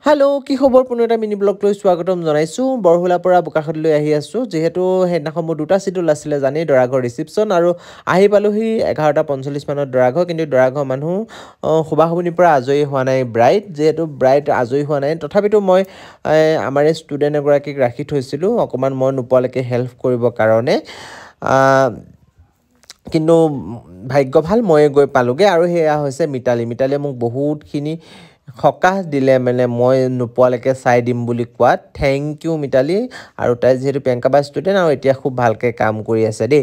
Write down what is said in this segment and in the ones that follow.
hello' কি খবৰ পুনৰ এটা মিনি ব্লগ লৈ স্বাগতম জনাইছোঁ বৰহোলাৰ পৰা বোকাখাতলৈ আহি আছোঁ যিহেতু সেইদিনাখন মোৰ দুটা চিডুল আছিলে জানেই দৰাঘৰ ৰিচিপশ্যন আৰু আহি পালোহি 11:45 মানত দৰাঘৰ কিন্তু দৰাঘৰ মানুহ শুবাশুনিৰ পৰা আজৰি হোৱা নাই যিহেতু ব্ৰাইড আজৰি হোৱা নাই তথাপিতো মই আমাৰ এই ষ্টুডেণ্ট এগৰাকীক ৰাখি থৈছিলোঁ অকণমান মই নোপোৱালৈকে হেল্প কৰিবৰ কাৰণে কিন্তু ভাগ্য ভাল মই গৈ পালোঁগৈ আৰু সেয়া হৈছে মিতালীয়ে মোক বহুতখিনি সকাহ দিলে মানে মই নোপোৱালৈকে চাই দিম বুলি কোৱাত থেংক ইউ মিতালী আৰু তাই যিহেতু প্ৰিয়ংকা বা ষ্টুডেণ্ট আৰু এতিয়া খুব ভালকৈ কাম কৰি আছে দেই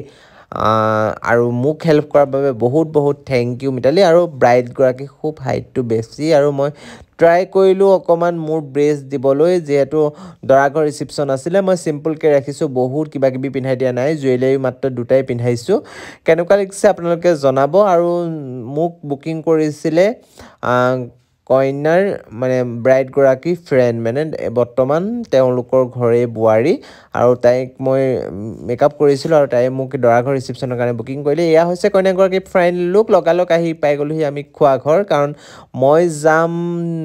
আৰু মোক হেল্প কৰাৰ বাবে বহুত থেংক ইউ মিতালী আৰু ব্ৰাইডগৰাকী খুব হাইটটো বেছি আৰু মই ট্ৰাই কৰিলোঁ অকণমান মোৰ ব্ৰেষ্ট দিবলৈ যিহেতু দৰাঘৰ ৰিচিপশ্যন আছিলে মই চিম্পলকৈ ৰাখিছোঁ বহুত কিবাকিবি পিন্ধাই দিয়া নাই জুৱেলাৰী মাত্ৰ দুটাই পিন্ধাইছোঁ কেনেকুৱা লাগিছে আপোনালোকে জনাব আৰু মোক বুকিং কৰিছিলে কইনাৰ মানে ব্ৰাইডগৰাকী ফ্ৰেণ্ড মানে বৰ্তমান তেওঁলোকৰ ঘৰে বোৱাৰী আৰু তাইক মই মেকআপ কৰিছিলোঁ আৰু তাই মোক দৰাঘৰ ৰিচিপশ্যনৰ কাৰণে বুকিং কৰিলে এয়া হৈছে কইনাগৰাকী ফ্ৰেণ্ড লুক লগালগ আহি পাই গ'লোহি আমি খোৱা ঘৰ কাৰণ মই যাম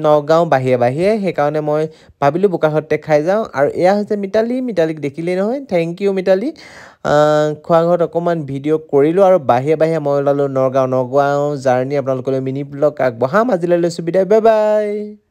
নগাঁও বাহিৰে সেইকাৰণে মই ভাবিলোঁ বোকাখাততে খাই যাওঁ আৰু এয়া হৈছে মিতালীক দেখিলেই নহয় থেংক ইউ মিতালী খোৱা ঘৰত অকণমান ভিডিঅ' কৰিলোঁ আৰু বাহিৰে মই ওলালোঁ নগাঁও জাৰ্ণি আপোনালোকলৈ মিনি ব্লগ আগবঢ়াম আজিলৈ লৈছোঁ বিদায় বাই বাই